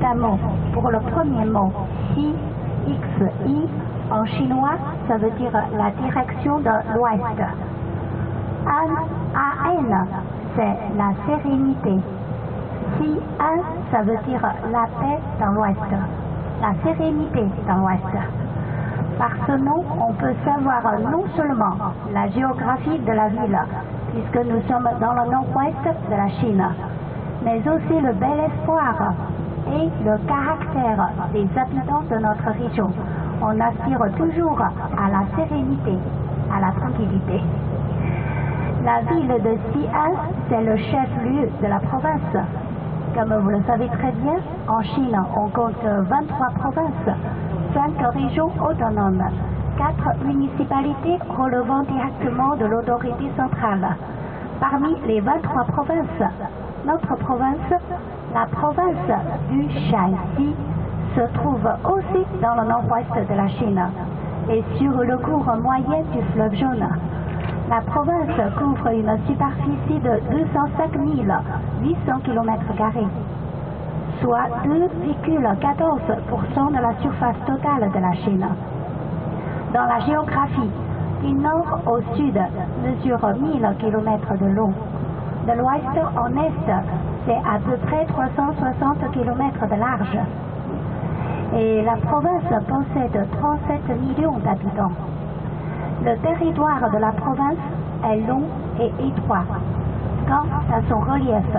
d'un mot. Pour le premier mot, Xi, X-I, en chinois, ça veut dire la direction de l'ouest. A-N, c'est la sérénité. Si-An, ça veut dire la paix dans l'ouest, la sérénité dans l'ouest. Par ce nom, on peut savoir non seulement la géographie de la ville, puisque nous sommes dans le nord-ouest de la Chine, mais aussi le bel espoir et le caractère des habitants de notre région. On aspire toujours à la sérénité, à la tranquillité. La ville de Xi'an, c'est le chef-lieu de la province. Comme vous le savez très bien, en Chine, on compte 23 provinces, 5 régions autonomes, 4 municipalités relevant directement de l'autorité centrale. Parmi les 23 provinces, notre province, la province du Shaanxi, se trouve aussi dans le nord-ouest de la Chine et sur le cours moyen du fleuve Jaune. La province couvre une superficie de 205 800 km², soit 2,14% de la surface totale de la Chine. Dans la géographie, du nord au sud mesure 1000 km de long. De l'ouest en est, c'est à peu près 360 km de large. Et la province possède 37 millions d'habitants. Le territoire de la province est long et étroit. Quant à son relief,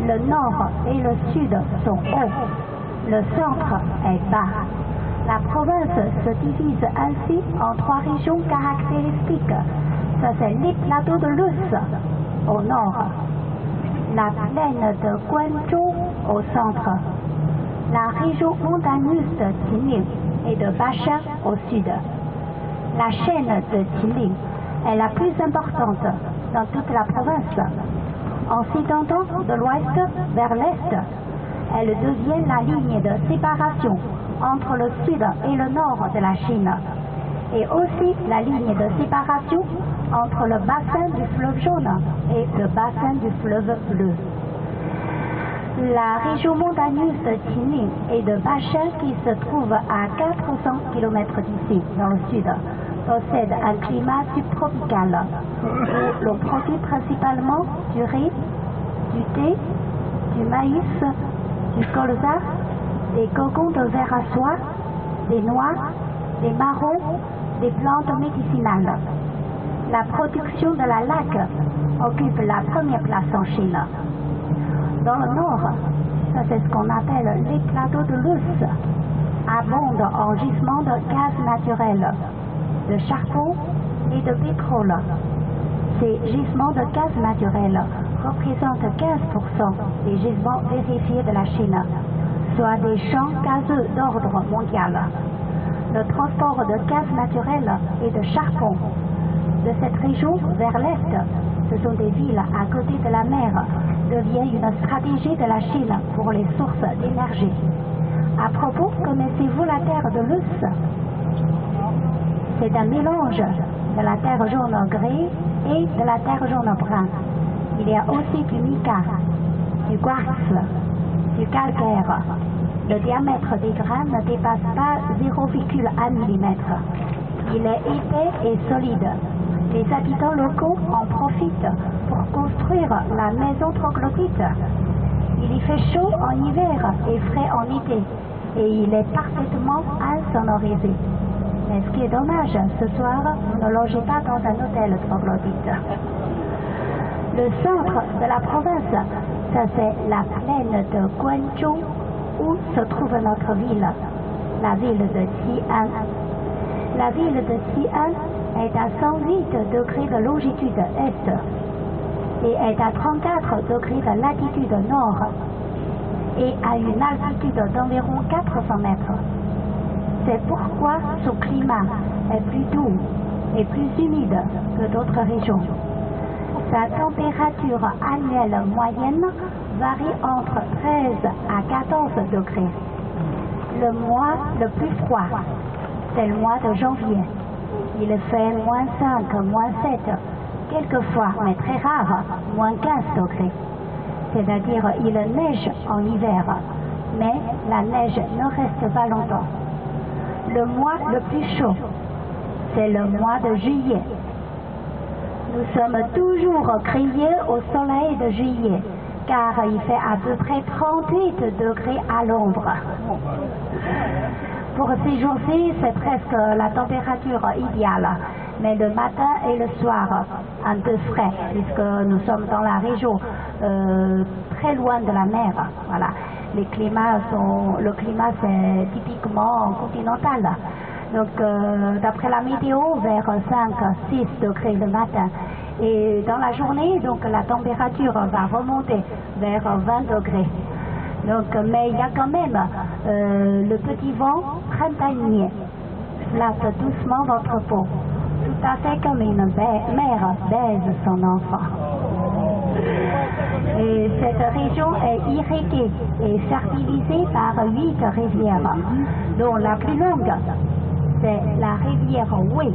le nord et le sud sont hauts, le centre est bas. La province se divise ainsi en 3 régions caractéristiques. Ça, c'est les plateaux de Luce au nord, la plaine de Guanzhou au centre, la région montagneuse de Qinling et de Bashan au sud. La chaîne de Qinling est la plus importante dans toute la province. En s'étendant de l'ouest vers l'est, elle devient la ligne de séparation entre le sud et le nord de la Chine, et aussi la ligne de séparation entre le bassin du fleuve Jaune et le bassin du fleuve Bleu. La région montagneuse de Qinling et de Bashan, qui se trouve à 400 km d'ici, dans le sud, possède un climat subtropical où l'on produit principalement du riz, du thé, du maïs, du colza, des cocons de verre à soie, des noix, des marrons, des plantes médicinales. La production de la laque occupe la première place en Chine. Dans le nord, ça c'est ce qu'on appelle les plateaux de Luce, abondent en gisements de gaz naturel, de charbon et de pétrole. Ces gisements de gaz naturel représentent 15% des gisements vérifiés de la Chine, soit des champs gazeux d'ordre mondial. Le transport de gaz naturel et de charbon de cette région vers l'est, ce sont des villes à côté de la mer, devient une stratégie de la Chine pour les sources d'énergie. À propos, connaissez-vous la terre de Luce? C'est un mélange de la terre jaune gris et de la terre jaune brun. Il y a aussi du mica, du quartz, du calcaire. Le diamètre des grains ne dépasse pas 0,1 mm. Il est épais et solide. Les habitants locaux en profitent pour construire la maison troglodyte. Il y fait chaud en hiver et frais en été, et il est parfaitement insonorisé. Mais ce qui est dommage, ce soir, vous ne logez pas dans un hôtel troglodyte. Le centre de la province, ça c'est la plaine de Guanzhou, où se trouve notre ville, la ville de Xi'an. La ville de Xi'an est à 108 degrés de longitude est et est à 34 degrés de latitude nord et à une altitude d'environ 400 mètres. C'est pourquoi son climat est plus doux et plus humide que d'autres régions. Sa température annuelle moyenne varie entre 13 à 14 degrés. Le mois le plus froid, c'est le mois de janvier. Il fait -5, -7, quelquefois, mais très rare, -15 degrés. C'est-à-dire il neige en hiver, Mais la neige ne reste pas longtemps. Le mois le plus chaud, c'est le mois de juillet. Nous sommes toujours criés au soleil de juillet, car il fait à peu près 38 degrés à l'ombre. Pour ces jours-ci, c'est presque la température idéale, mais le matin et le soir, un peu frais, puisque nous sommes dans la région très loin de la mer. Voilà. Le climat, c'est typiquement continental. Donc, d'après la météo, vers 5-6 degrés le matin. Et dans la journée, donc, la température va remonter vers 20 degrés. Donc, mais il y a quand même le petit vent printanier flatte doucement votre peau, tout à fait comme une mère baise son enfant. Et cette région est irriguée et fertilisée par 8 rivières, dont la plus longue, c'est la rivière Wei.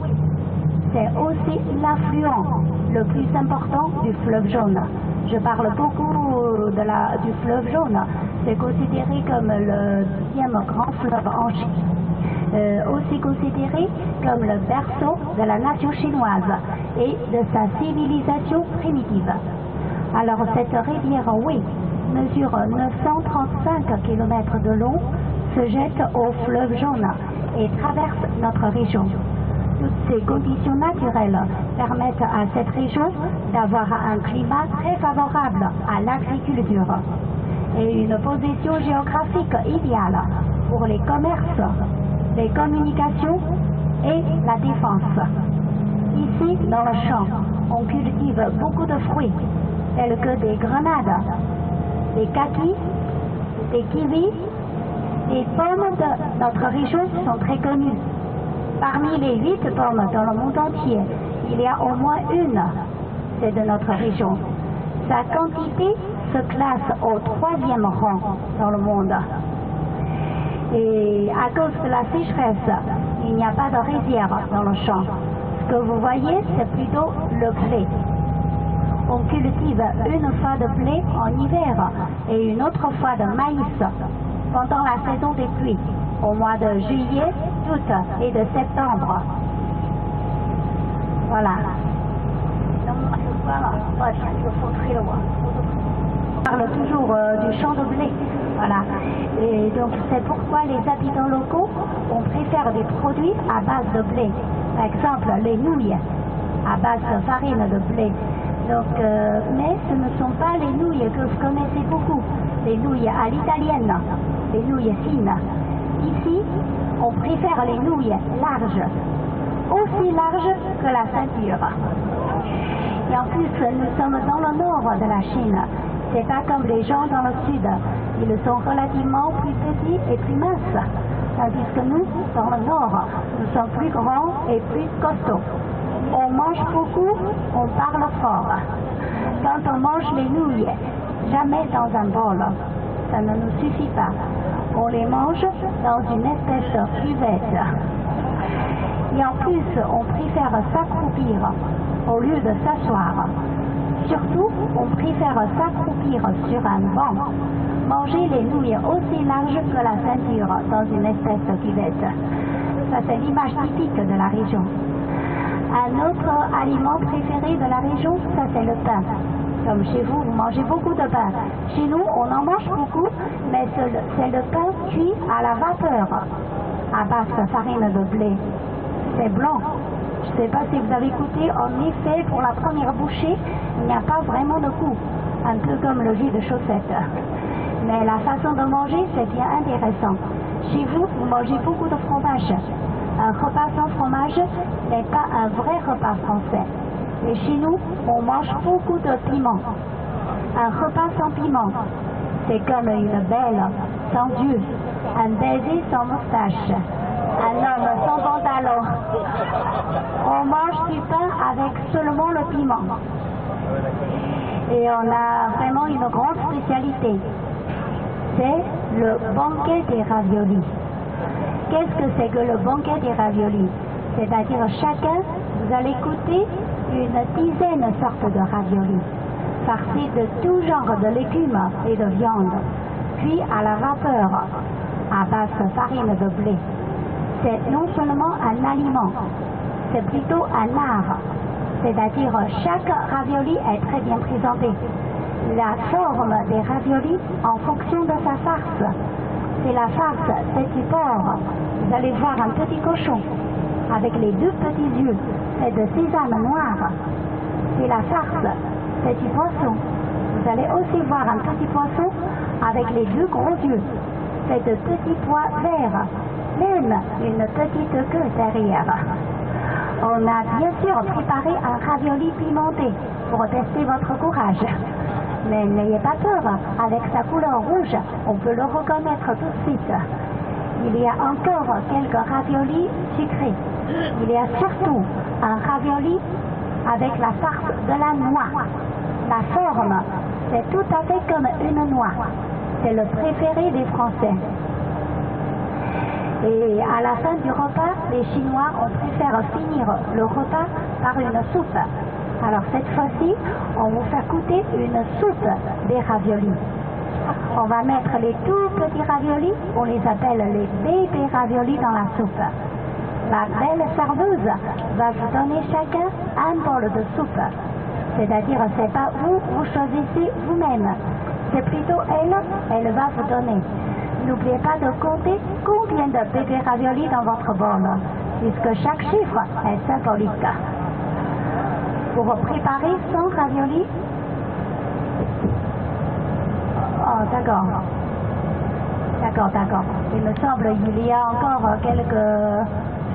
C'est aussi l'affluent le plus important du fleuve jaune. Je parle beaucoup du fleuve jaune. C'est considéré comme le 10e grand fleuve en Chine. Aussi considéré comme le berceau de la nation chinoise et de sa civilisation primitive. Alors cette rivière Wei mesure 935 km de long, se jette au fleuve jaune et traverse notre région. Toutes ces conditions naturelles permettent à cette région d'avoir un climat très favorable à l'agriculture et une position géographique idéale pour les commerces, les communications et la défense. Ici, dans le champ, on cultive beaucoup de fruits tels que des grenades, des kakis, des kiwis. Les pommes de notre région sont très connues. Parmi les 8 pommes dans le monde entier, il y a au moins une, c'est de notre région. Sa quantité se classe au 3e rang dans le monde. Et à cause de la sécheresse, il n'y a pas de rizière dans le champ. Ce que vous voyez, c'est plutôt le blé. On cultive une fois de blé en hiver et une autre fois de maïs pendant la saison des pluies, au mois de juillet, d'août et de septembre. Voilà. On parle toujours du champ de blé. Voilà. Et donc c'est pourquoi les habitants locaux, on préfère des produits à base de blé. Par exemple, les nouilles à base de farine de blé. Donc, mais ce ne sont pas les nouilles que vous connaissez beaucoup, les nouilles à l'italienne, les nouilles fines. Ici, on préfère les nouilles larges, aussi larges que la ceinture. Et en plus, nous sommes dans le nord de la Chine. C'est pas comme les gens dans le sud. Ils sont relativement plus petits et plus minces. Tandis que nous, dans le nord, nous sommes plus grands et plus costauds. On mange beaucoup, on parle fort. Quand on mange les nouilles, jamais dans un bol, ça ne nous suffit pas. On les mange dans une espèce de cuvette. Et en plus, on préfère s'accroupir au lieu de s'asseoir. Surtout, on préfère s'accroupir sur un banc. Manger les nouilles aussi larges que la ceinture dans une espèce de cuvette. Ça, c'est l'image typique de la région. Un autre aliment préféré de la région, ça c'est le pain. Comme chez vous, vous mangez beaucoup de pain. Chez nous, on en mange beaucoup, mais c'est le pain cuit à la vapeur, à base de farine de blé. C'est blanc. Je ne sais pas si vous avez goûté, en effet, pour la première bouchée, il n'y a pas vraiment de goût, un peu comme le jus de chaussette. Mais la façon de manger, c'est bien intéressant. Chez vous, vous mangez beaucoup de fromage. Un repas sans fromage n'est pas un vrai repas français. Et chez nous, on mange beaucoup de piment. Un repas sans piment, c'est comme une belle sans Dieu, un baiser sans moustache, un homme sans pantalon. On mange du pain avec seulement le piment. Et on a vraiment une grande spécialité. C'est le banquet des raviolis. Qu'est-ce que c'est que le banquet des raviolis? C'est-à-dire chacun, vous allez goûter une dizaine de sortes de raviolis, farcis de tout genre de légumes et de viande, cuit à la vapeur à base farine de blé. C'est non seulement un aliment, c'est plutôt un art. C'est-à-dire chaque ravioli est très bien présenté. La forme des raviolis en fonction de sa farce. C'est la farce petit porc. Vous allez voir un petit cochon avec les deux petits yeux faits de sésame noir. C'est la farce petit poisson. Vous allez aussi voir un petit poisson avec les deux gros yeux faits de petits pois verts. Même une petite queue derrière. On a bien sûr préparé un ravioli pimenté pour tester votre courage. Mais n'ayez pas peur, avec sa couleur rouge, on peut le reconnaître tout de suite. Il y a encore quelques raviolis sucrés. Il y a surtout un ravioli avec la farce de la noix. La forme, c'est tout à fait comme une noix. C'est le préféré des Français. Et à la fin du repas, les Chinois, on préfère finir le repas par une soupe. Alors cette fois-ci, on vous fait goûter une soupe des raviolis. On va mettre les tout petits raviolis, on les appelle les bébés raviolis dans la soupe. La belle serveuse va vous donner chacun un bol de soupe. C'est-à-dire, c'est pas vous choisissez vous-même. C'est plutôt elle va vous donner. N'oubliez pas de compter combien de bébés raviolis dans votre bol, puisque chaque chiffre est symbolique. Pour préparer 100 raviolis, d'accord. Il me semble qu'il y a encore quelques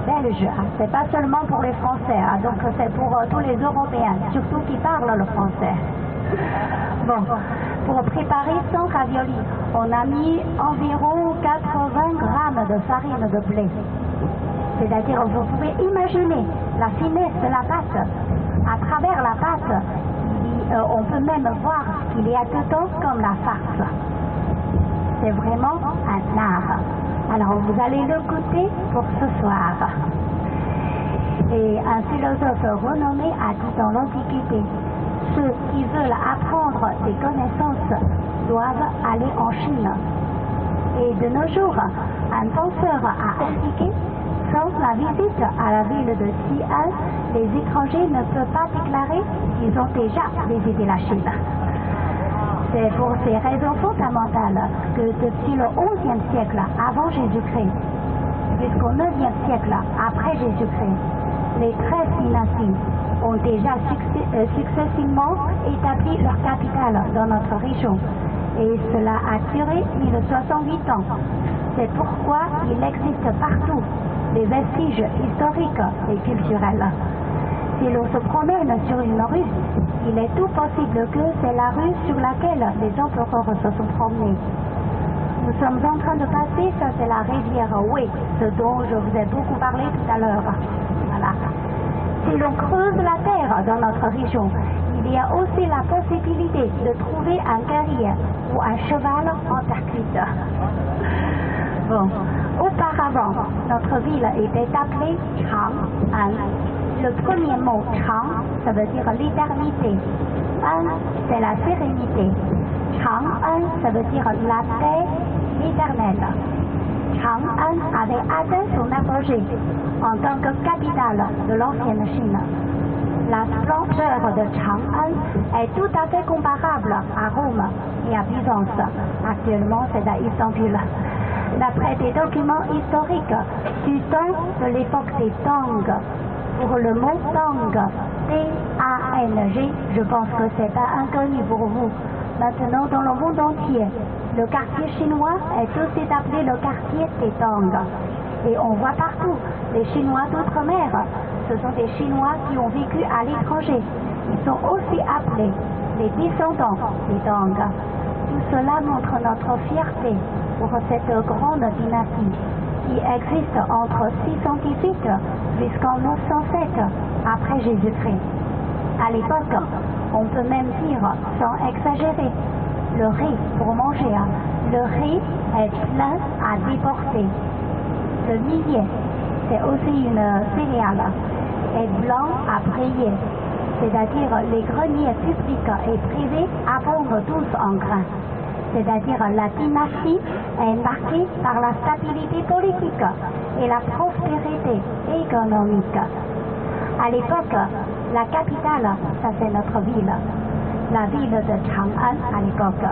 Belges. C'est pas seulement pour les Français, donc c'est pour tous les Européens, surtout qui parlent le français. Bon, pour préparer 100 raviolis, on a mis environ 80 grammes de farine de blé. C'est-à-dire, vous pouvez imaginer la finesse de la pâte. À travers la pâte, on peut même voir ce qu'il y a dedans comme la farce. C'est vraiment un art. Alors, vous allez le goûter pour ce soir. Et un philosophe renommé a dit dans l'Antiquité, ceux qui veulent apprendre des connaissances doivent aller en Chine. Et de nos jours, un penseur a indiqué, sans la visite à la ville de Xi'an, les étrangers ne peuvent pas déclarer qu'ils ont déjà visité la Chine. C'est pour ces raisons fondamentales que depuis le XIe siècle avant Jésus-Christ, jusqu'au IXe siècle après Jésus-Christ, les 13 dynasties ont déjà successivement établi leur capitale dans notre région. Et cela a duré 1068 ans. C'est pourquoi il existe partout des vestiges historiques et culturels. Si l'on se promène sur une rue, il est tout possible que c'est la rue sur laquelle les empereurs se sont promenés. Nous sommes en train de passer, ça c'est la rivière Wei, ce dont je vous ai beaucoup parlé tout à l'heure. Voilà. Si l'on creuse la terre dans notre région, il y a aussi la possibilité de trouver un guerrier ou un cheval en terre cuite. Bon, auparavant, notre ville était appelée Chang'an. Le premier mot Chang, ça veut dire l'éternité. An, c'est la sérénité. Chang'an, ça veut dire la paix éternelle. Chang'an avait atteint son apogée en tant que capitale de l'ancienne Chine. La splendeur de Chang'an est tout à fait comparable à Rome et à Byzance. Actuellement, c'est à Istanbul. D'après des documents historiques du temps de l'époque des Tang, pour le mot Tang, T-A-N-G, je pense que c'est pas inconnu pour vous. Maintenant, dans le monde entier, le quartier chinois est aussi appelé le quartier des Tang. Et on voit partout les Chinois d'outre-mer. Ce sont des Chinois qui ont vécu à l'étranger. Ils sont aussi appelés les descendants des Tang. Tout cela montre notre fierté pour cette grande dynastie qui existe entre 618 jusqu'en 907 après Jésus-Christ. À l'époque, on peut même dire, sans exagérer, le riz pour manger, le riz est plein à déporter. Le millet, c'est aussi une céréale, est blanc à briller, c'est-à-dire les greniers publics et privés abondent tous en grains. c'est-à-dire la dynastie est marquée par la stabilité politique et la prospérité économique. À l'époque, la capitale, ça c'est notre ville. La ville de Chang'an, à l'époque,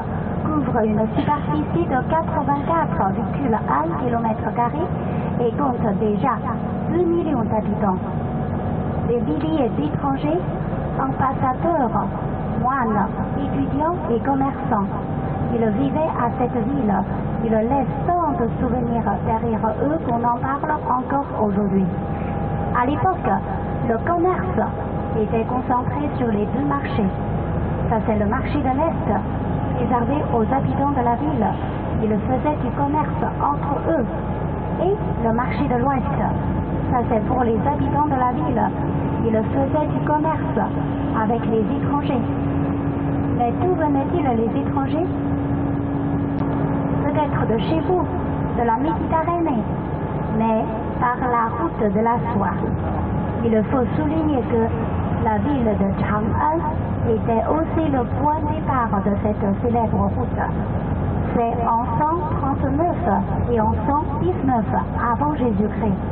couvre une superficie de 84,1 km² et compte déjà 2 millions d'habitants. Des milliers d'étrangers, ambassadeurs, moines, étudiants et commerçants. Ils vivaient à cette ville. Ils laissent tant de souvenirs derrière eux qu'on en parle encore aujourd'hui. À l'époque, le commerce était concentré sur les deux marchés. Ça, c'est le marché de l'Est, réservé aux habitants de la ville. Ils faisaient du commerce entre eux. Et le marché de l'Ouest, ça, c'est pour les habitants de la ville. Ils faisaient du commerce avec les étrangers. Mais d'où venaient-ils les étrangers? Peut-être de chez vous, de la Méditerranée, mais par la route de la soie. Il faut souligner que la ville de Chang'an était aussi le point de départ de cette célèbre route. C'est en 139 et en 119 avant Jésus-Christ,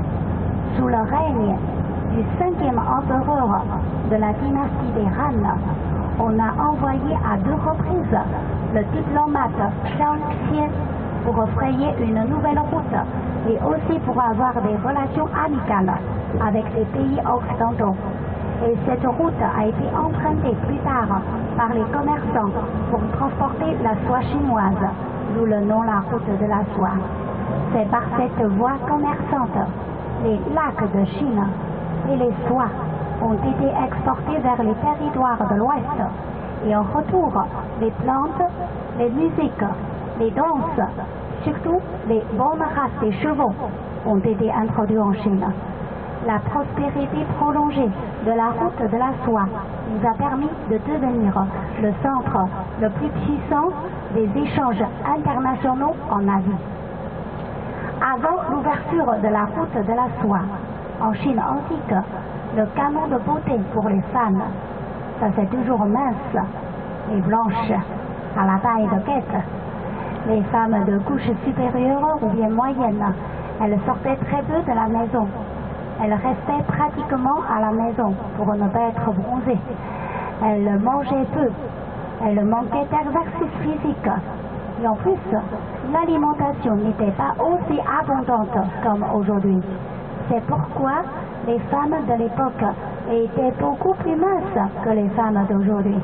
sous le règne du 5e empereur de la dynastie des Han, on a envoyé à 2 reprises le diplomate Zhang Qian pour frayer une nouvelle route et aussi pour avoir des relations amicales avec les pays occidentaux. Et cette route a été empruntée plus tard par les commerçants pour transporter la soie chinoise, d'où le nom la route de la soie. C'est par cette voie commerçante, les lacs de Chine et les soies ont été exportés vers les territoires de l'Ouest. Et en retour, les plantes, les musiques, les danses, surtout les bonnes races des chevaux, ont été introduits en Chine. La prospérité prolongée de la route de la soie nous a permis de devenir le centre le plus puissant des échanges internationaux en Asie. Avant l'ouverture de la route de la soie, en Chine antique, le canon de beauté pour les femmes, ça c'est toujours mince et blanche, à la taille de quête. Les femmes de couche supérieure ou bien moyenne, elles sortaient très peu de la maison. Elles restaient pratiquement à la maison pour ne pas être bronzées. Elles mangeaient peu. Elles manquaient d'exercice physique. Et en plus, l'alimentation n'était pas aussi abondante comme aujourd'hui. C'est pourquoi les femmes de l'époque étaient beaucoup plus minces que les femmes d'aujourd'hui.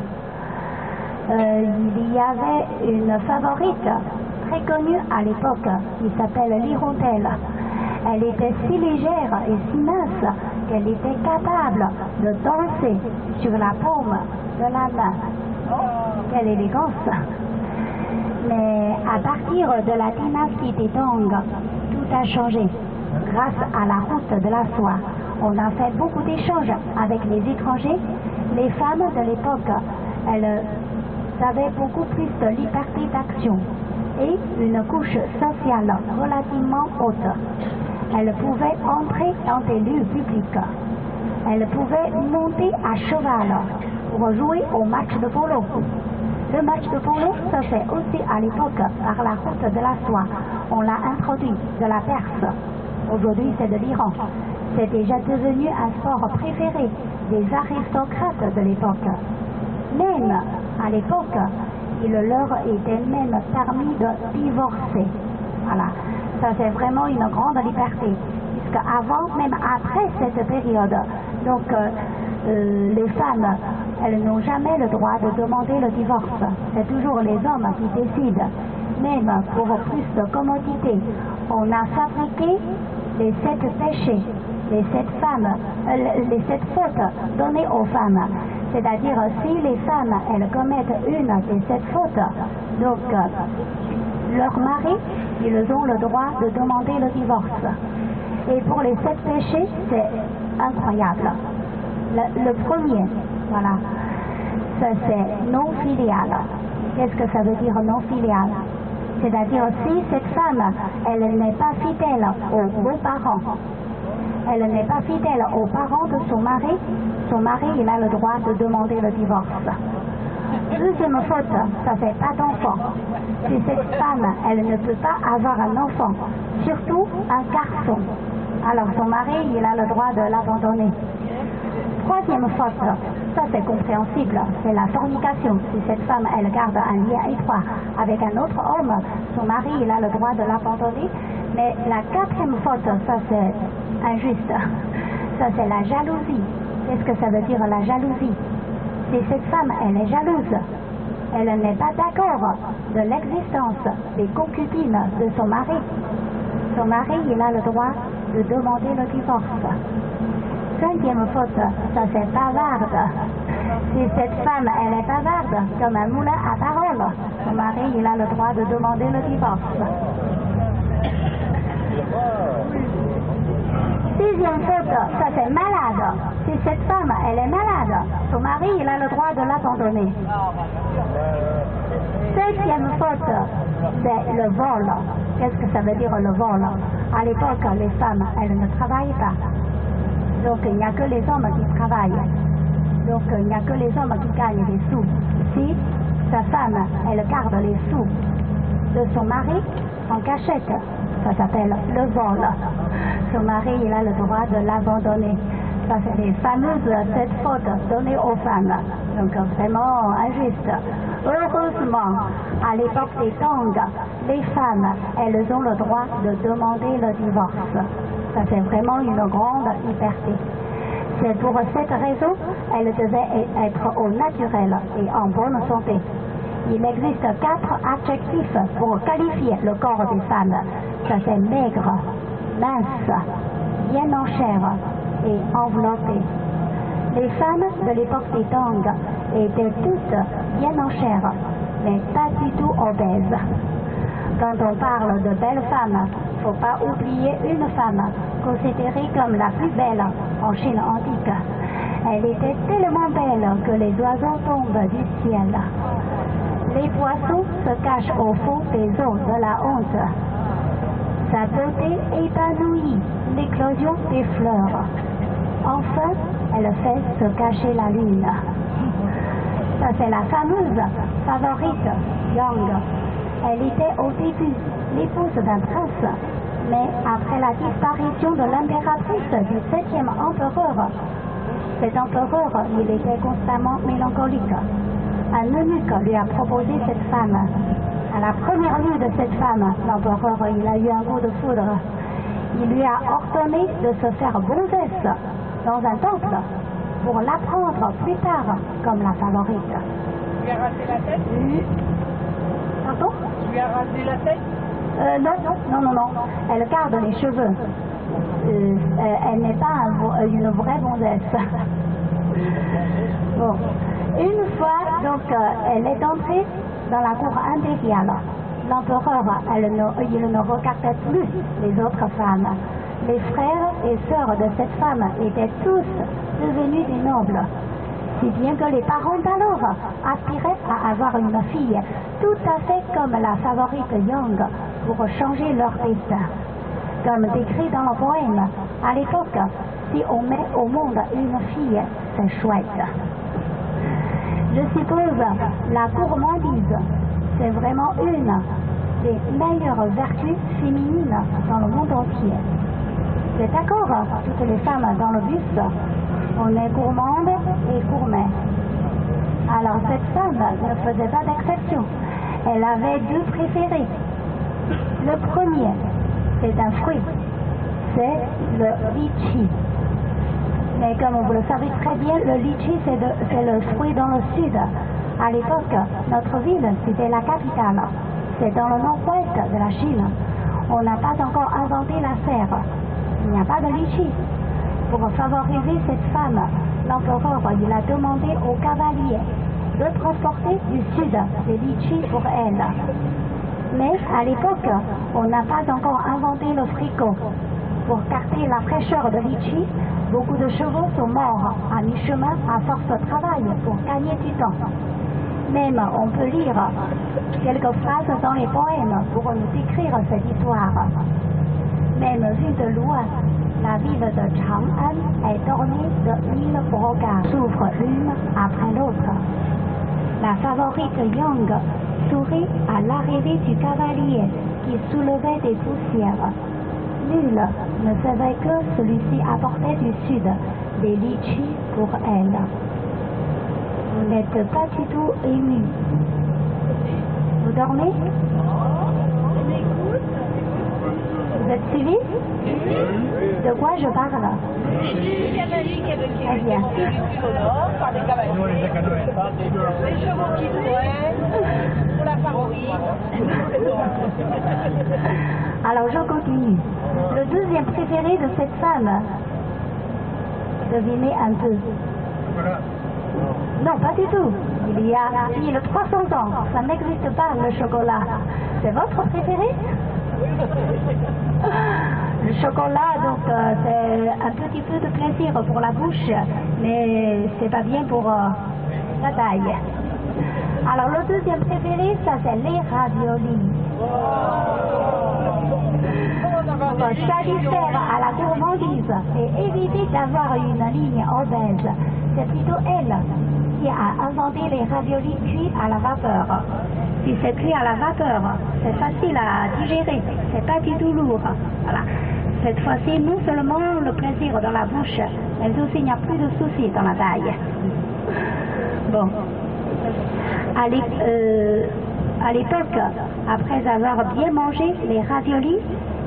Il y avait une favorite très connue à l'époque qui s'appelle l'hirondelle. Elle était si légère et si mince qu'elle était capable de danser sur la paume de la main. Quelle élégance! Mais à partir de la dynastie des Tang, tout a changé. Grâce à la route de la soie, on a fait beaucoup d'échanges avec les étrangers. Les femmes de l'époque, elles avaient beaucoup plus de liberté d'action et une couche sociale relativement haute. Elles pouvaient entrer dans des lieux publics. Elles pouvaient monter à cheval pour jouer au match de polo. Le match de polo se fait aussi à l'époque par la route de la soie. On l'a introduit de la Perse. Aujourd'hui, c'est de l'Iran. C'est déjà devenu un sport préféré des aristocrates de l'époque. Même à l'époque, il leur était même permis de divorcer. Voilà. Ça, c'est vraiment une grande liberté. Puisque avant, même après cette période, donc les femmes, elles n'ont jamais le droit de demander le divorce. C'est toujours les hommes qui décident. Même pour plus de commodité, on a fabriqué les 7 péchés, les 7 fautes données aux femmes. C'est-à-dire, si les femmes, elles commettent une des 7 fautes, donc leur mari, ils ont le droit de demander le divorce. Et pour les 7 péchés, c'est incroyable. Le premier, voilà, ça c'est non filial. Qu'est-ce que ça veut dire non filial? C'est-à-dire, si cette femme, elle n'est pas fidèle aux beaux-parents, elle n'est pas fidèle aux parents de son mari, il a le droit de demander le divorce. Deuxième faute, ça fait pas d'enfant. Si cette femme, elle ne peut pas avoir un enfant, surtout un garçon, alors son mari, il a le droit de l'abandonner. Troisième faute, ça c'est compréhensible, c'est la fornication. Si cette femme, elle garde un lien étroit avec un autre homme, son mari, il a le droit de l'abandonner. Mais la quatrième faute, ça c'est injuste. Ça c'est la jalousie. Qu'est-ce que ça veut dire la jalousie? Si cette femme, elle est jalouse, elle n'est pas d'accord de l'existence des concubines de son mari. Son mari, il a le droit de demander le divorce. Cinquième faute, ça c'est bavarde. Si cette femme, elle est bavarde, comme un moulin à parole, son mari, il a le droit de demander le divorce. Sixième faute, ça c'est malade. Si cette femme, elle est malade, son mari, il a le droit de l'abandonner. Septième faute, c'est le vol. Qu'est-ce que ça veut dire le vol? À l'époque, les femmes, elles ne travaillent pas. Donc il n'y a que les hommes qui travaillent. Donc il n'y a que les hommes qui gagnent des sous. Si sa femme, elle garde les sous de son mari en cachette, ça s'appelle le vol. Son mari, il a le droit de l'abandonner. Ça, c'est les fameuses 7 fautes données aux femmes. Donc vraiment injuste. Heureusement, à l'époque des Tang, les femmes, elles ont le droit de demander le divorce. Ça, c'est vraiment une grande liberté. C'est pour cette raison, elles devaient être au naturel et en bonne santé. Il existe 4 adjectifs pour qualifier le corps des femmes. Ça c'est maigre, mince, bien en chair et enveloppée. Les femmes de l'époque des Tang étaient toutes bien en chair, mais pas du tout obèses. Quand on parle de belles femmes, il ne faut pas oublier une femme considérée comme la plus belle en Chine antique. Elle était tellement belle que les oiseaux tombent du ciel. Les poissons se cachent au fond des eaux de la honte. Sa beauté épanouit l'éclosion des fleurs. Enfin, elle fait se cacher la lune. Ça, c'est la fameuse favorite Yang. Elle était au début l'épouse d'un prince, mais après la disparition de l'impératrice du 7e empereur, cet empereur, il était constamment mélancolique. Un eunuque lui a proposé cette femme. À la première vue de cette femme, l'empereur, il a eu un coup de foudre. Il lui a ordonné de se faire bonzesse dans un temple pour l'apprendre plus tard comme la favorite. Tu lui as rasé la tête? Pardon? Tu lui as rasé la tête? Non. Elle garde les cheveux. Elle n'est pas une vraie bonzesse. Bon. Une fois, donc, elle est entrée dans la cour impériale. L'empereur, il ne regardait plus les autres femmes. Les frères et sœurs de cette femme étaient tous devenus des nobles. Si bien que les parents d'alors aspiraient à avoir une fille tout à fait comme la favorite Yang pour changer leur destin. Comme décrit dans le poème, à l'époque, si on met au monde une fille, c'est chouette. Je suppose la gourmandise, c'est vraiment une des meilleures vertus féminines dans le monde entier. C'est d'accord, toutes les femmes dans le bus, on est gourmande et gourmet. Alors cette femme ne faisait pas d'exception. Elle avait 2 préférés. Le premier, c'est un fruit, c'est le litchi. Mais comme vous le savez très bien, le litchi, c'est le fruit dans le sud. À l'époque, notre ville, c'était la capitale. C'est dans le nord-ouest de la Chine. On n'a pas encore inventé la serre. Il n'y a pas de litchi. Pour favoriser cette femme, l'empereur, il a demandé aux cavaliers de transporter du sud des litchis pour elle. Mais à l'époque, on n'a pas encore inventé le fricot. Pour garder la fraîcheur de litchi, beaucoup de chevaux sont morts à mi-chemin à force de travail pour gagner du temps. Même on peut lire quelques phrases dans les poèmes pour nous décrire cette histoire. Même vue de loin, la ville de Chang'an est ornée de 1000 brocards, s'ouvrent l'une après l'autre. La favorite Young sourit à l'arrivée du cavalier qui soulevait des poussières. Nul ne savait que celui-ci apportait du sud des litchis pour elle. Vous n'êtes pas du tout ému. Vous dormez? Vous êtes suivi? De quoi je parle? Très bien. Les chevaux qui couraient, pour la favorite. Alors je continue. Le deuxième préféré de cette femme, devinez un peu. Non, pas du tout. Il y a 1300 ans, ça n'existe pas le chocolat. C'est votre préféré? Le chocolat, donc, c'est un petit peu de plaisir pour la bouche, mais c'est pas bien pour la taille. Alors, le deuxième préféré, ça c'est les raviolis. Pour satisfaire à la gourmandise et éviter d'avoir une ligne obèse, c'est plutôt elle qui a inventé les raviolis cuits à la vapeur. Si c'est cuit à la vapeur, c'est facile à digérer, c'est pas du tout lourd. Voilà. Cette fois-ci, non seulement le plaisir dans la bouche, mais aussi il n'y a plus de soucis dans la taille. Bon. À l'époque, après avoir bien mangé les raviolis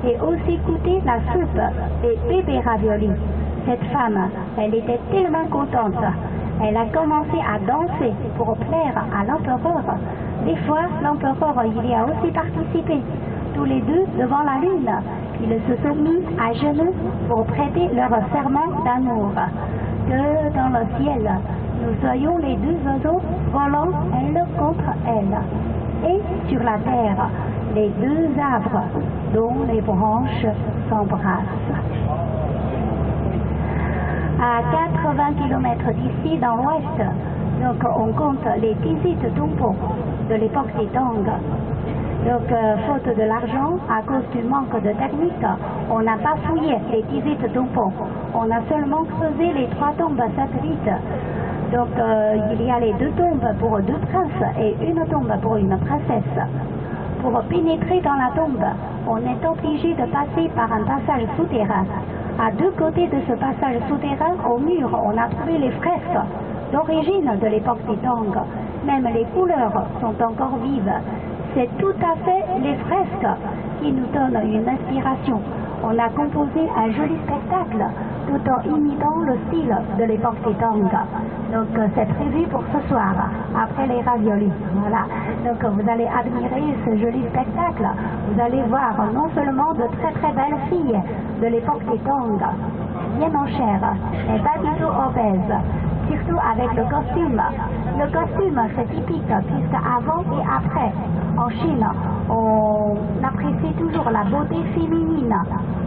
et aussi goûté la soupe des bébés raviolis, cette femme, elle était tellement contente. Elle a commencé à danser pour plaire à l'empereur. Des fois, l'empereur il y a aussi participé, tous les deux devant la lune. Ils se sont mis à genoux pour prêter leur serment d'amour. Que dans le ciel, nous soyons les deux oiseaux volant elle contre elle. Et sur la terre, les deux arbres dont les branches s'embrassent. À 80 km d'ici, dans l'ouest, donc on compte les visites d'Umpo de l'époque des Tang. Donc, faute de l'argent, à cause du manque de technique, on n'a pas fouillé les visites d'Umpo. On a seulement creusé les 3 tombes satellites. Donc, il y a les 2 tombes pour 2 princes et une tombe pour une princesse. Pour pénétrer dans la tombe, on est obligé de passer par un passage souterrain. À 2 côtés de ce passage souterrain, au mur, on a trouvé les fresques d'origine de l'époque des Tang. Même les couleurs sont encore vives. C'est tout à fait les fresques qui nous donnent une inspiration. On a composé un joli spectacle tout en imitant le style de l'époque des Tang. Donc c'est prévu pour ce soir, après les raviolis. Voilà. Donc vous allez admirer ce joli spectacle. Vous allez voir non seulement de très très belles filles de l'époque des Tang, bien en chair, mais pas du tout obèses. Surtout avec le costume. Le costume, c'est typique, puisque avant et après, en Chine, on apprécie toujours la beauté féminine,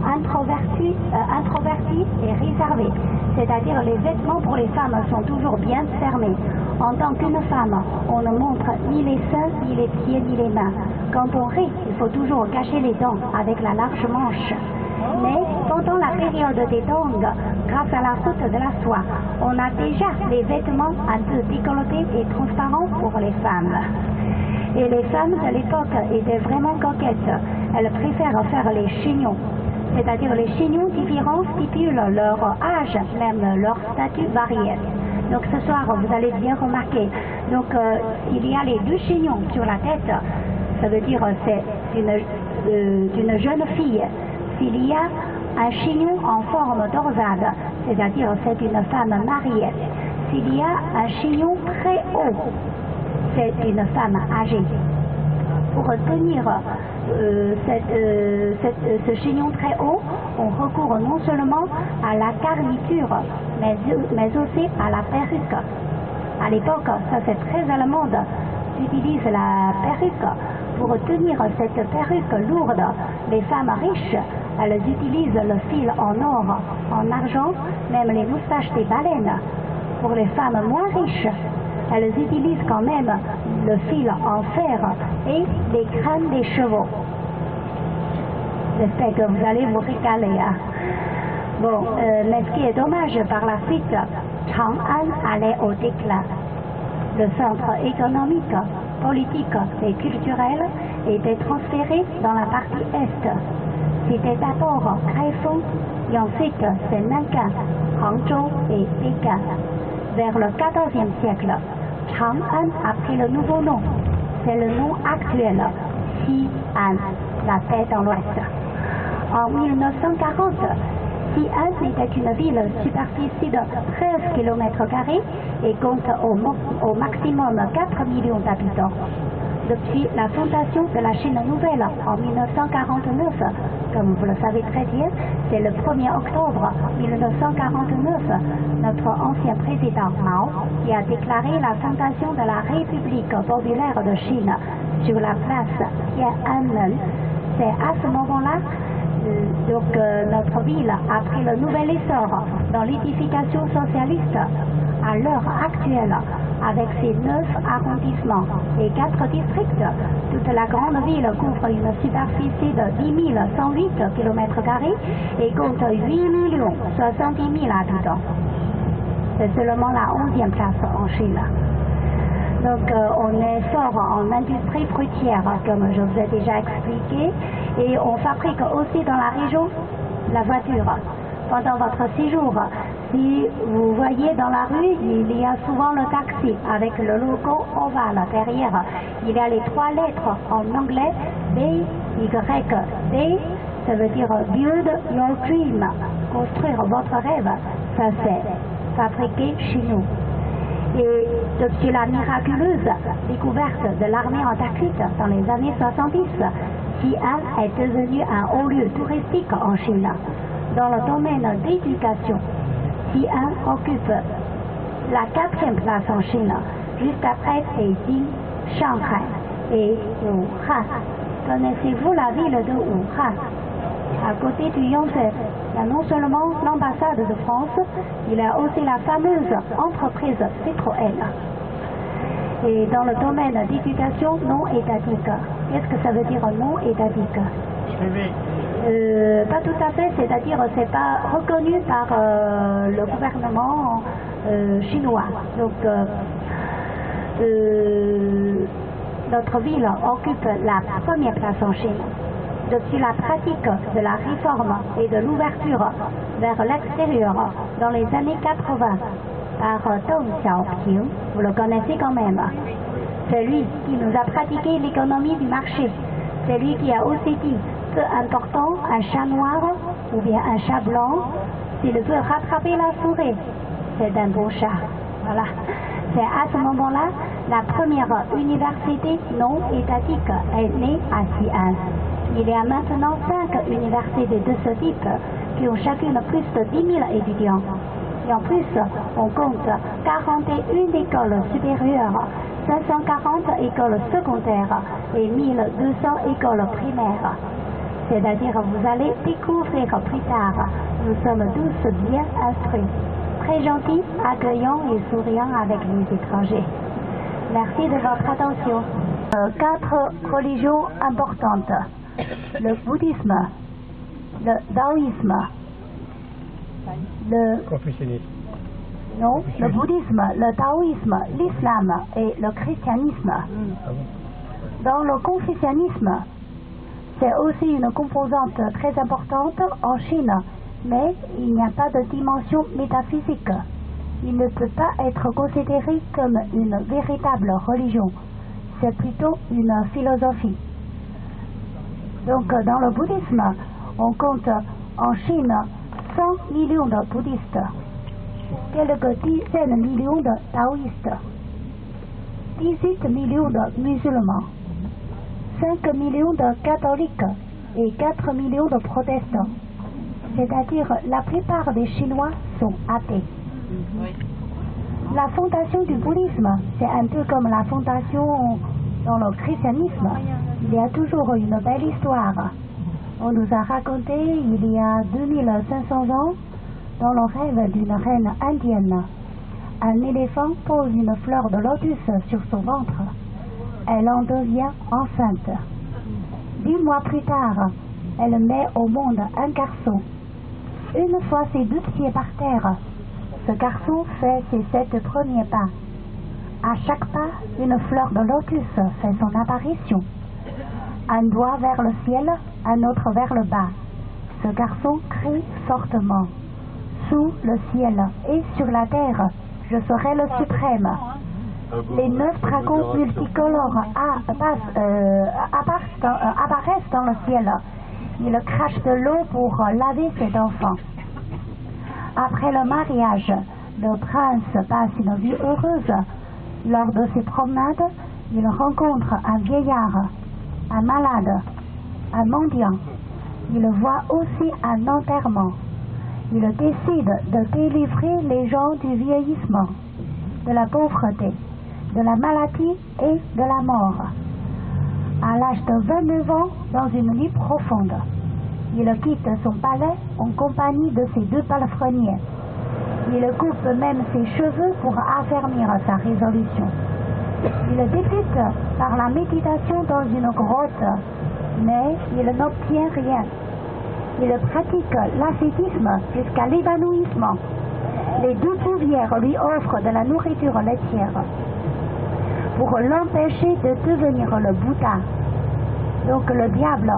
introvertie et réservée. C'est-à-dire les vêtements pour les femmes sont toujours bien fermés. En tant qu'une femme, on ne montre ni les seins, ni les pieds, ni les mains. Quand on rit, il faut toujours cacher les dents avec la large manche. Mais pendant la période des Tang, grâce à la route de la soie, on a déjà les vêtements un peu décolletés et transparents pour les femmes. Et les femmes de l'époque étaient vraiment coquettes. Elles préfèrent faire les chignons. C'est-à-dire les chignons différents stipulent leur âge, même leur statut varié. Donc ce soir, vous allez bien remarquer. Donc il y a les 2 chignons sur la tête. Ça veut dire c'est d'une jeune fille. S'il y a un chignon en forme d'orsade, c'est-à-dire c'est une femme mariée. S'il y a un chignon très haut, c'est une femme âgée. Pour tenir ce chignon très haut, on recourt non seulement à la garniture, mais aussi à la perruque. À l'époque, ça c'est très à la mode, j'utilise la perruque. Pour tenir cette perruque lourde, les femmes riches, elles utilisent le fil en or, en argent, même les moustaches des baleines. Pour les femmes moins riches, elles utilisent quand même le fil en fer et les crânes des chevaux. J'espère que vous allez vous régaler. Hein. Bon, mais ce qui est dommage par la suite, Chang'an allait au déclin. Le centre économique, politique et culturel était transféré dans la partie est. C'était d'abord Kaifeng et ensuite c'est Nankin, Hangzhou et Pékin. Vers le XIVe siècle, Chang'an a pris le nouveau nom. C'est le nom actuel, Xi'an, la paix dans l'Ouest. En 1940, Xi'an était une ville superficie de 13 km² et compte au maximum 4 millions d'habitants. Depuis la fondation de la Chine nouvelle en 1949, comme vous le savez très bien, c'est le 1er octobre 1949, notre ancien président Mao qui a déclaré la fondation de la République populaire de Chine sur la place Tiananmen. C'est à ce moment-là notre ville a pris le nouvel essor dans l'édification socialiste. À l'heure actuelle, avec ses 9 arrondissements et 4 districts, toute la grande ville couvre une superficie de 10 108 km² et compte 8 070 000 habitants. C'est seulement la 11e place en Chine. Donc on est fort en industrie fruitière, comme je vous ai déjà expliqué, et on fabrique aussi dans la région la voiture. Pendant votre séjour, si vous voyez dans la rue, il y a souvent le taxi avec le logo ovale derrière. Il y a les 3 lettres en anglais, B, Y, D, ça veut dire Build Your Dream, construire votre rêve. Ça c'est fabriqué chez nous. Et depuis la miraculeuse découverte de l'armée antarctique dans les années 70, Xi'an est devenu un haut lieu touristique en Chine. Dans le domaine d'éducation, Xi'an occupe la 4e place en Chine, juste après Beijing, Shanghai et Wuhan. Connaissez-vous la ville de Wuhan? À côté du Yangtze, il y a non seulement l'ambassade de France, il y a aussi la fameuse entreprise Citroën. Et dans le domaine d'éducation non étatique, qu'est-ce que ça veut dire non étatique? Pas tout à fait, c'est-à-dire c'est pas reconnu par le gouvernement chinois. Donc notre ville occupe la 1e place en Chine. Depuis la pratique de la réforme et de l'ouverture vers l'extérieur dans les années 80 par Deng Xiaoping, vous le connaissez quand même. C'est lui qui nous a pratiqué l'économie du marché. C'est lui qui a aussi dit peu important un chat noir ou bien un chat blanc, s'il veut rattraper la souris, c'est un bon chat. Voilà. C'est à ce moment-là la première université non étatique est née à Xi'an. Il y a maintenant 5 universités de ce type qui ont chacune plus de 10 000 étudiants. Et en plus, on compte 41 écoles supérieures, 540 écoles secondaires et 1200 écoles primaires. C'est-à-dire, vous allez découvrir plus tard, nous sommes tous bien instruits, très gentils, accueillants et souriants avec les étrangers. Merci de votre attention. 4 religions importantes. Le bouddhisme, le taoïsme, le confucianisme. Non, le bouddhisme, le taoïsme, l'islam et le christianisme. Dans le confucianisme, c'est aussi une composante très importante en Chine, mais il n'y a pas de dimension métaphysique. Il ne peut pas être considéré comme une véritable religion. C'est plutôt une philosophie. Donc dans le bouddhisme, on compte en Chine 100 millions de bouddhistes, quelques dizaines de millions de taoïstes, 18 millions de musulmans, 5 millions de catholiques et 4 millions de protestants. C'est-à-dire la plupart des Chinois sont athées. La fondation du bouddhisme, c'est un peu comme la fondation dans le christianisme. Il y a toujours une belle histoire. On nous a raconté il y a 2500 ans, dans le rêve d'une reine indienne, un éléphant pose une fleur de lotus sur son ventre. Elle en devient enceinte. 10 mois plus tard, elle met au monde un garçon. Une fois ses 2 pieds par terre, ce garçon fait ses 7 premiers pas. À chaque pas, une fleur de lotus fait son apparition. Un doigt vers le ciel, un autre vers le bas. Ce garçon crie fortement. Sous le ciel et sur la terre, je serai le suprême. Les 9 dragons multicolores apparaissent dans le ciel. Il crache de l'eau pour laver ses enfants. Après le mariage, le prince passe une vie heureuse. Lors de ses promenades, il rencontre un vieillard, un malade, un mendiant. Il voit aussi un enterrement. Il décide de délivrer les gens du vieillissement, de la pauvreté, de la maladie et de la mort. À l'âge de 29 ans, dans une nuit profonde, il quitte son palais en compagnie de ses 2 palefreniers. Il coupe même ses cheveux pour affermir sa résolution. Il débute par la méditation dans une grotte, mais il n'obtient rien. Il pratique l'ascétisme jusqu'à l'évanouissement. Les 2 pouvières lui offrent de la nourriture laitière pour l'empêcher de devenir le Bouddha. Donc le diable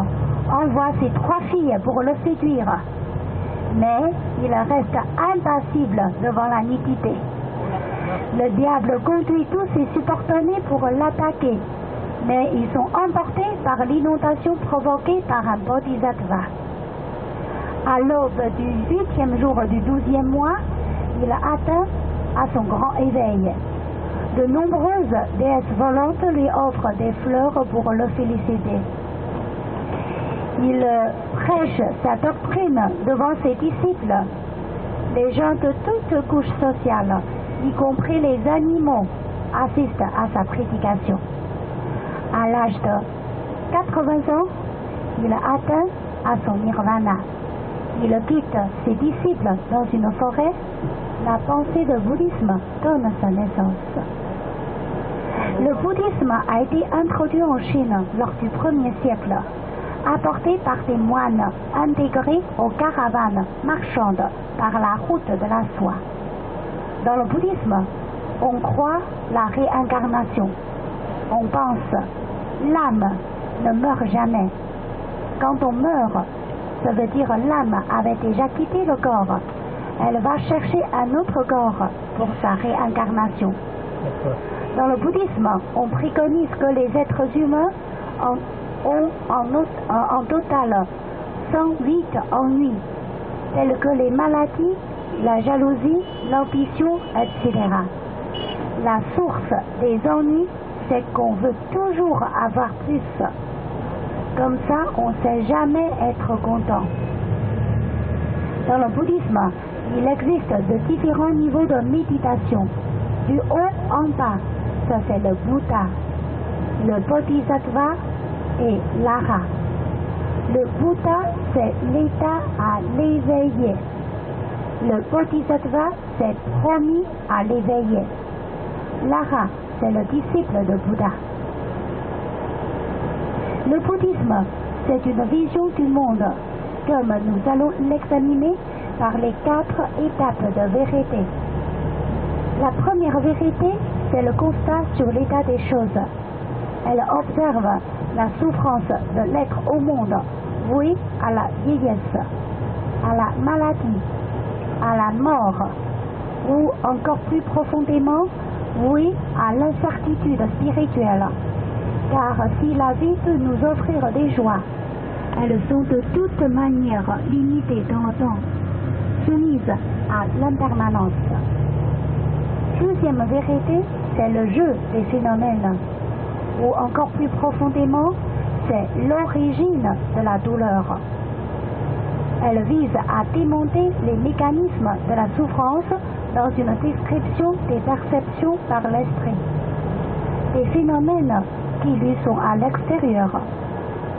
envoie ses 3 filles pour le séduire. Mais il reste impassible devant la nudité. Le diable conduit tous ses subordonnés pour l'attaquer, mais ils sont emportés par l'inondation provoquée par un bodhisattva. À l'aube du 8e jour du 12e mois, il atteint à son grand éveil. De nombreuses déesses volantes lui offrent des fleurs pour le féliciter. Il prêche sa doctrine devant ses disciples. Les gens de toutes couches sociales, y compris les animaux, assistent à sa prédication. À l'âge de 80 ans, il atteint à son nirvana. Il quitte ses disciples dans une forêt. La pensée de bouddhisme donne sa naissance. Le bouddhisme a été introduit en Chine lors du 1er siècle, apporté par des moines intégrés aux caravanes marchandes par la route de la soie. Dans le bouddhisme, on croit la réincarnation. On pense l'âme ne meurt jamais. Quand on meurt, ça veut dire l'âme avait déjà quitté le corps. Elle va chercher un autre corps pour sa réincarnation. Dans le bouddhisme, on préconise que les êtres humains ont en total 108 ennuis, tels que les maladies, la jalousie, l'ambition, etc. La source des ennuis, c'est qu'on veut toujours avoir plus. Comme ça, on ne sait jamais être content. Dans le bouddhisme, il existe de différents niveaux de méditation. Du haut en bas, ça c'est le Bouddha, le Bodhisattva et l'Ara. Le Bouddha, c'est l'état à l'éveiller. Le Bodhisattva, c'est promis à l'éveiller. L'Ara, c'est le disciple de Bouddha. Le bouddhisme, c'est une vision du monde, comme nous allons l'examiner par les 4 étapes de vérité. La première vérité, c'est le constat sur l'état des choses. Elle observe la souffrance de l'être au monde, vouée à la vieillesse, à la maladie, à la mort, ou encore plus profondément, vouée à l'incertitude spirituelle. Car si la vie peut nous offrir des joies, elles sont de toute manière limitées dans le temps, soumises à l'impermanence. Deuxième vérité, c'est le jeu des phénomènes, ou encore plus profondément, c'est l'origine de la douleur. Elle vise à démonter les mécanismes de la souffrance dans une description des perceptions par l'esprit. Des phénomènes qui lui sont à l'extérieur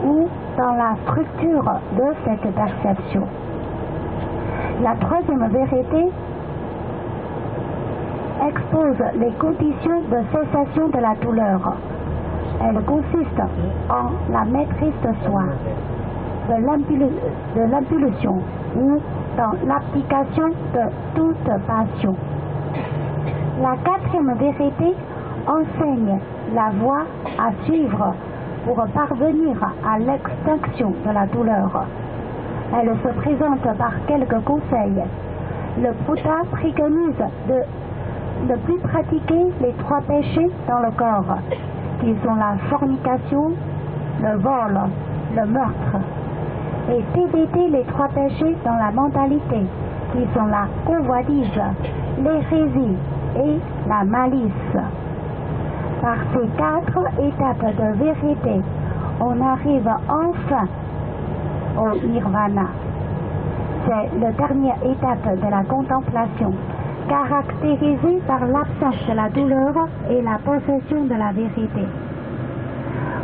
ou dans la structure de cette perception. La troisième vérité expose les conditions de cessation de la douleur. Elle consiste en la maîtrise de soi, de l'impulsion ou dans l'application de toute passion. La quatrième vérité enseigne la voie à suivre pour parvenir à l'extinction de la douleur. Elle se présente par quelques conseils. Le Bouddha préconise de ne plus pratiquer les 3 péchés dans le corps, qui sont la fornication, le vol, le meurtre, et d'éviter les 3 péchés dans la mentalité, qui sont la convoitise, l'hérésie et la malice. Par ces 4 étapes de vérité, on arrive enfin au nirvana. C'est la dernière étape de la contemplation, caractérisée par l'absence de la douleur et la possession de la vérité.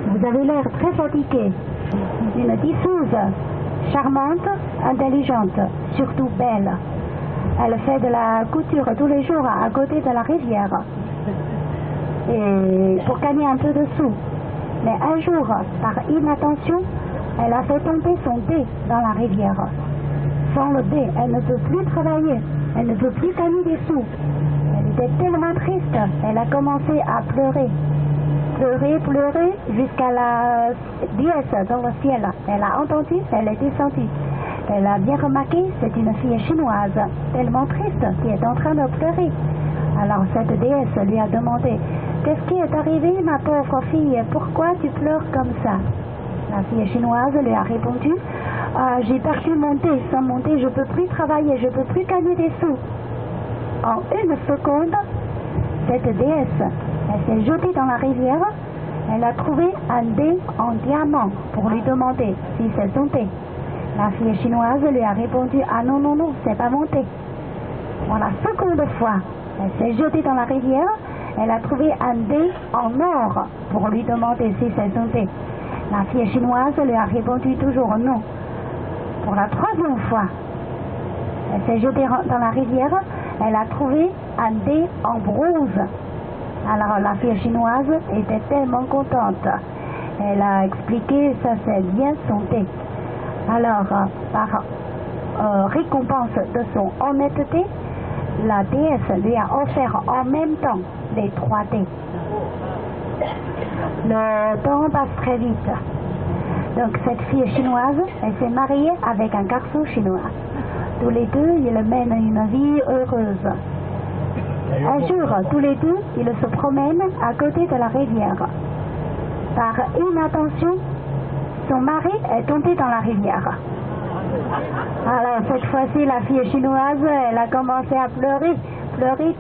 Vous avez l'air très fatigué. Une diffuse, charmante, intelligente, surtout belle. Elle fait de la couture tous les jours à côté de la rivière. Et pour gagner un peu de sous. Mais un jour, par inattention, elle a fait tomber son dé dans la rivière. Sans le dé, elle ne peut plus travailler, elle ne peut plus gagner des sous. Elle était tellement triste, elle a commencé à pleurer. Pleurer, jusqu'à la déesse dans le ciel. Elle a entendu, elle est descendue. Elle a bien remarqué, c'est une fille chinoise, tellement triste, qui est en train de pleurer. Alors cette déesse lui a demandé, « Qu'est-ce qui est arrivé, ma pauvre fille? Pourquoi tu pleures comme ça ?» La fille chinoise lui a répondu, « J'ai perdu mon dé. Sans mon dé, je ne peux plus travailler, je ne peux plus gagner des sous. » En une seconde, cette déesse, elle s'est jetée dans la rivière. Elle a trouvé un dé en diamant pour lui demander si c'est son dé. La fille chinoise lui a répondu, « Ah non, non, non, c'est pas mon dé. » Pour la seconde fois, elle s'est jetée dans la rivière. Elle a trouvé un dé en or pour lui demander si c'est son dé. La fille chinoise lui a répondu toujours non. Pour la 3e fois, elle s'est jetée dans la rivière. Elle a trouvé un dé en bronze. Alors la fille chinoise était tellement contente. Elle a expliqué ça c'est bien son dé. Alors par récompense de son honnêteté, la déesse lui a offert en même temps les 3 dés. Le temps passe très vite. Donc cette fille chinoise, elle s'est mariée avec un garçon chinois. Tous les deux, ils mènent une vie heureuse. Un jour, tous les deux, ils se promènent à côté de la rivière. Par inattention, son mari est tombé dans la rivière. Alors cette fois-ci, la fille chinoise, elle a commencé à pleurer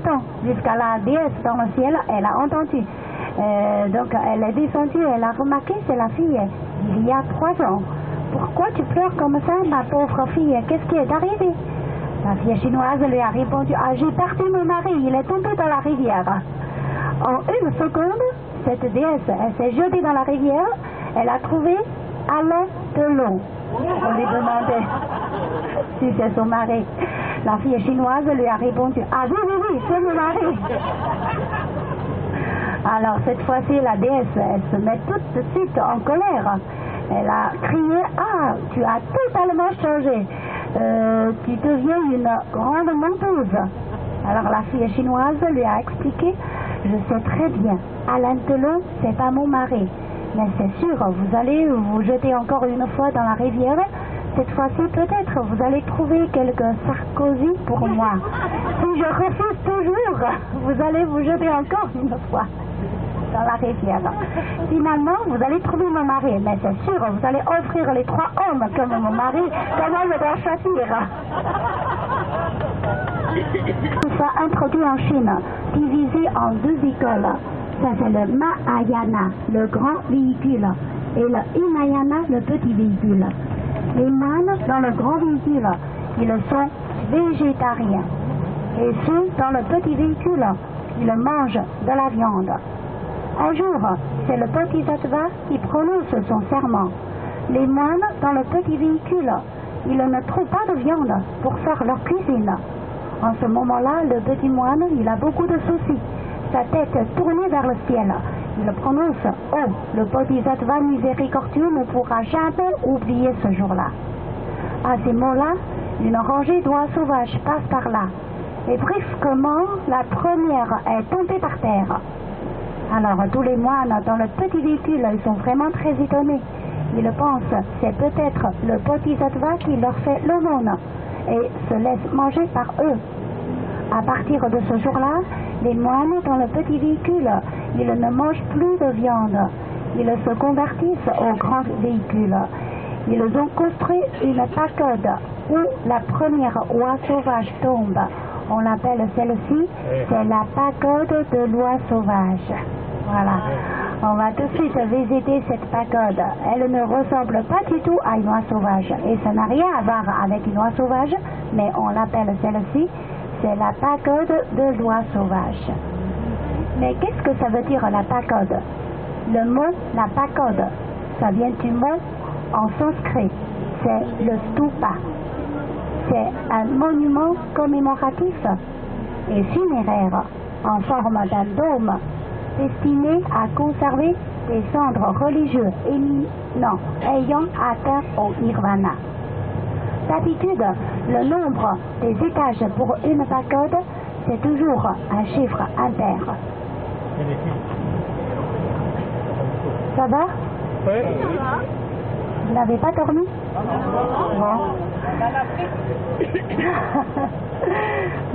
tant, jusqu'à la déesse dans le ciel, elle a entendu. Donc elle est descendue, elle a remarqué, c'est la fille il y a 3 ans. Pourquoi tu pleures comme ça, ma pauvre fille? Qu'est-ce qui est arrivé? La fille chinoise lui a répondu, « Ah, j'ai perdu mon mari, il est tombé dans la rivière. » En une seconde, cette déesse, elle s'est jetée dans la rivière, elle a trouvé Alain Delon. On lui demandait si c'est son mari. La fille chinoise lui a répondu, « Ah oui, oui, oui, c'est mon mari. » Alors cette fois-ci, la déesse, elle se met tout de suite en colère. Elle a crié, « Ah, tu as totalement changé. Tu deviens une grande menteuse. » Alors la fille chinoise lui a expliqué, « Je sais très bien, Alain Delon, c'est pas mon mari. Mais c'est sûr, vous allez vous jeter encore une fois dans la rivière. Cette fois-ci, peut-être, vous allez trouver quelques Sarkozy pour moi. Si je refuse toujours, vous allez vous jeter encore une fois dans la rivière. Finalement, vous allez trouver mon mari. Mais c'est sûr, vous allez offrir les 3 hommes comme mon mari. Comment je dois choisir? » Il s'est introduit en Chine, divisé en 2 écoles. Ça c'est le Mahayana, le grand véhicule, et le Hinayana, le petit véhicule. Les moines dans le grand véhicule, ils sont végétariens. Et ceux dans le petit véhicule, ils mangent de la viande. Un jour, c'est le Bodhisattva qui prononce son serment. Les moines dans le petit véhicule, ils ne trouvent pas de viande pour faire leur cuisine. En ce moment-là, le petit moine, il a beaucoup de soucis. Sa tête tournée vers le ciel. Il prononce « Oh, le Bodhisattva miséricordieux ne pourra jamais oublier ce jour-là. » À ces mots-là, une rangée d'oies sauvages passe par là. Et brusquement, la première est tombée par terre. Alors tous les moines dans le petit véhicule, ils sont vraiment très étonnés. Ils pensent c'est peut-être le bodhisattva qui leur fait l'aumône et se laisse manger par eux. À partir de ce jour-là, les moines dans le petit véhicule, ils ne mangent plus de viande. Ils se convertissent au grand véhicule. Ils ont construit une pagode où la première oie sauvage tombe. On l'appelle celle-ci, c'est la pagode de l'oie sauvage. Voilà. On va tout de suite visiter cette pagode. Elle ne ressemble pas du tout à une oie sauvage. Et ça n'a rien à voir avec une oie sauvage, mais on l'appelle celle-ci, c'est la pagode de l'oie sauvage. Mais qu'est-ce que ça veut dire la pagode? Le mot, la pagode, ça vient du mot en sanskrit, c'est le stupa. C'est un monument commémoratif et funéraire en forme d'un dôme destiné à conserver des cendres religieux éminents ayant atteint au nirvana. D'habitude, le nombre des étages pour une pagode, c'est toujours un chiffre impair. Ça va? Oui. Vous n'avez pas dormi? Bon.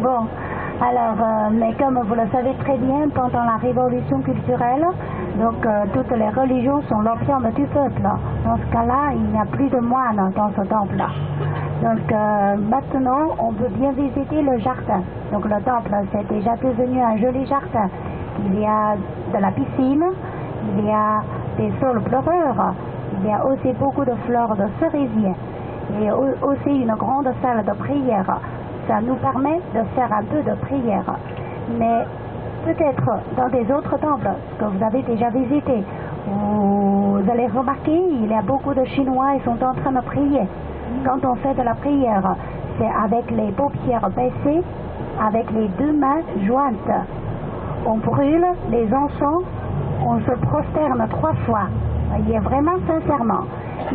Bon, alors, mais comme vous le savez très bien, pendant la révolution culturelle, donc toutes les religions sont l'opium du peuple. Dans ce cas-là, il n'y a plus de moines dans ce temple. Donc maintenant, on peut bien visiter le jardin. Donc le temple, c'est déjà devenu un joli jardin. Il y a de la piscine, il y a des saules pleureurs, il y a aussi beaucoup de fleurs de cerisier et aussi une grande salle de prière. Ça nous permet de faire un peu de prière. Mais peut-être dans des autres temples que vous avez déjà visités, vous allez remarquer, il y a beaucoup de Chinois, ils sont en train de prier. Quand on fait de la prière, c'est avec les paupières baissées, avec les deux mains jointes. On brûle les encens, on se prosterne 3 fois. Voyez, vraiment sincèrement.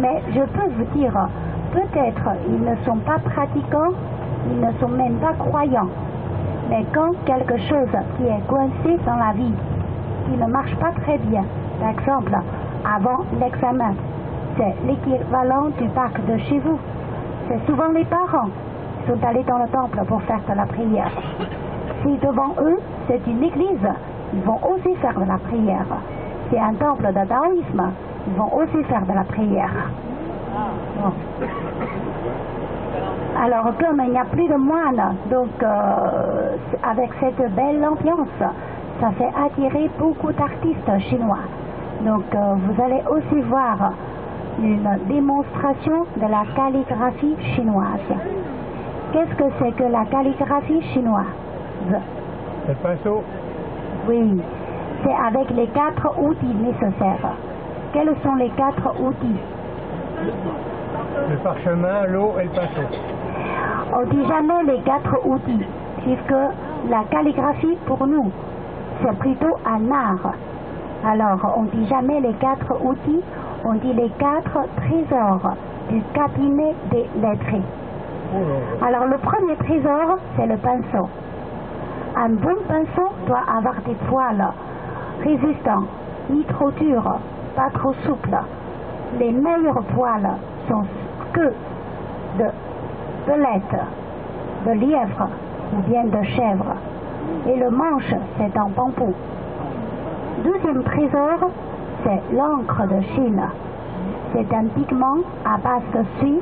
Mais je peux vous dire, peut-être ils ne sont pas pratiquants, ils ne sont même pas croyants. Mais quand quelque chose qui est coincé dans la vie, qui ne marche pas très bien, par exemple, avant l'examen, c'est l'équivalent du bac de chez vous. C'est souvent les parents qui sont allés dans le temple pour faire de la prière. Si devant eux, c'est une église, ils vont aussi faire de la prière. C'est un temple de taoïsme, ils vont aussi faire de la prière. Bon. Alors, comme il n'y a plus de moines, donc avec cette belle ambiance, ça fait attirer beaucoup d'artistes chinois. Donc, vous allez aussi voir une démonstration de la calligraphie chinoise. Qu'est-ce que c'est que la calligraphie chinoise? Le pinceau. Oui, c'est avec les 4 outils nécessaires. Quels sont les 4 outils? Le parchemin, l'eau et le pinceau. On ne dit jamais les 4 outils, puisque la calligraphie pour nous, c'est plutôt un art. Alors, on ne dit jamais les 4 outils, on dit les 4 trésors du cabinet des lettrés. Alors, le premier trésor, c'est le pinceau. Un bon pinceau doit avoir des poils résistants, ni trop durs, pas trop souples. Les meilleurs poils sont que de belette, de lièvre ou bien de chèvre. Et le manche, c'est en bambou. Deuxième trésor, c'est l'encre de Chine. C'est un pigment à base de suie,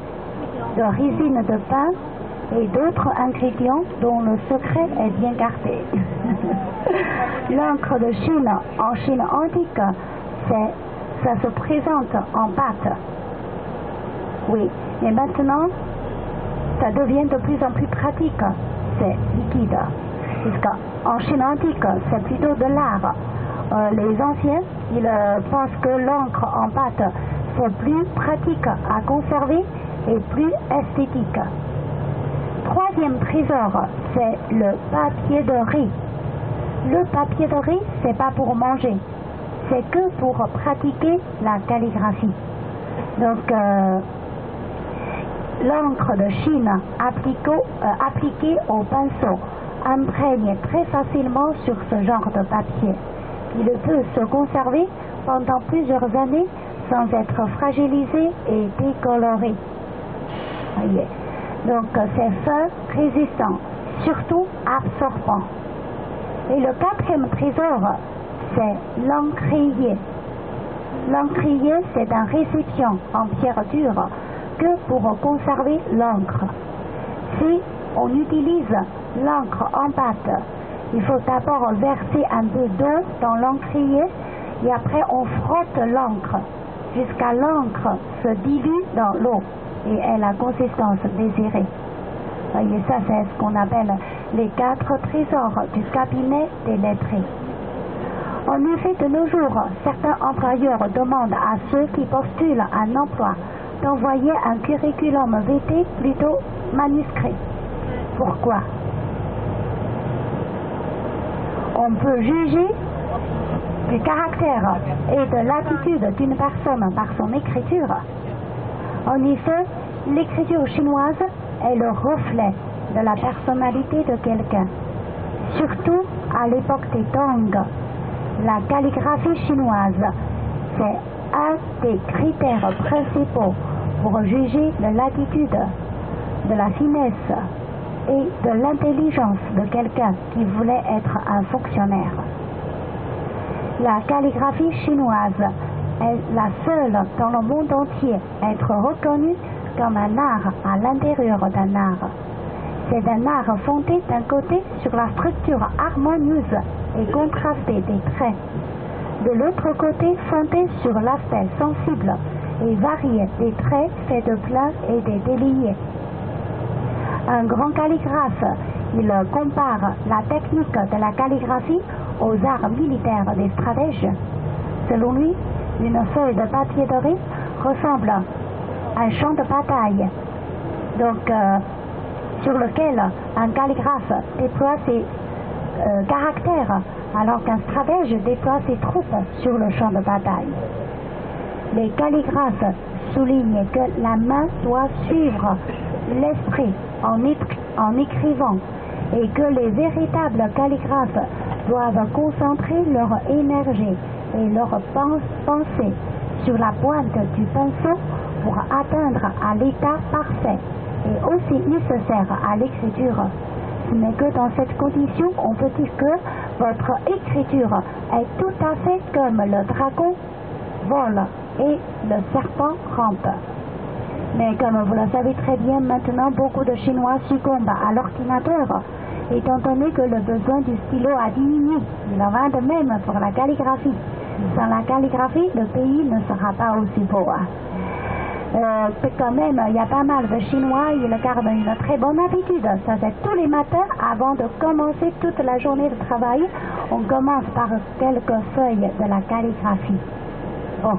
de résine de pin et d'autres ingrédients dont le secret est bien gardé. L'encre de Chine, en Chine antique, ça se présente en pâte. Oui, mais maintenant, ça devient de plus en plus pratique. C'est liquide. Puisqu'en Chine antique, c'est plutôt de l'art. Les anciens, ils pensent que l'encre en pâte, c'est plus pratique à conserver et plus esthétique. Troisième trésor, c'est le papier de riz. Le papier de riz, c'est pas pour manger, c'est que pour pratiquer la calligraphie. Donc, l'encre de Chine appliquée au pinceau imprègne très facilement sur ce genre de papier. Il peut se conserver pendant plusieurs années sans être fragilisé et décoloré. Voyez. Donc c'est fin, résistant, surtout absorbant. Et le quatrième trésor, c'est l'encrier. L'encrier, c'est un récipient en pierre dure que pour conserver l'encre. Si on utilise l'encre en pâte, il faut d'abord verser un peu d'eau dans l'encrier et après on frotte l'encre jusqu'à l'encre se dilue dans l'eau et ait la consistance désirée. Voyez, ça c'est ce qu'on appelle les 4 trésors du cabinet des lettrés. En effet, de nos jours, certains employeurs demandent à ceux qui postulent un emploi d'envoyer un curriculum vitae plutôt manuscrit. Pourquoi? On peut juger du caractère et de l'attitude d'une personne par son écriture. En effet, l'écriture chinoise est le reflet de la personnalité de quelqu'un. Surtout à l'époque des Tang, la calligraphie chinoise, c'est un des critères principaux pour juger de l'attitude, de la finesse et de l'intelligence de quelqu'un qui voulait être un fonctionnaire. La calligraphie chinoise est la seule dans le monde entier à être reconnue comme un art à l'intérieur d'un art. C'est un art fondé d'un côté sur la structure harmonieuse et contrastée des traits, de l'autre côté fondé sur l'aspect sensible et varié des traits faits de pleins et des déliés. Un grand calligraphe, il compare la technique de la calligraphie aux arts militaires des stratèges. Selon lui, une feuille de papier doré ressemble à un champ de bataille, donc sur lequel un calligraphe déploie ses caractères, alors qu'un stratège déploie ses troupes sur le champ de bataille. Les calligraphes soulignent que la main doit suivre l'esprit en écrivant et que les véritables calligraphes doivent concentrer leur énergie et leur pensée sur la pointe du pinceau pour atteindre à l'état parfait et aussi nécessaire à l'écriture. Ce n'est que dans cette condition on peut dire que votre écriture est tout à fait comme le dragon vole et le serpent rampe. Mais comme vous le savez très bien, maintenant beaucoup de Chinois succombent à l'ordinateur, étant donné que le besoin du stylo a diminué. Il en va de même pour la calligraphie. Sans la calligraphie, le pays ne sera pas aussi beau. Quand même, il y a pas mal de Chinois, ils gardent une très bonne habitude. Ça, c'est tous les matins, avant de commencer toute la journée de travail, on commence par quelques feuilles de la calligraphie. Bon.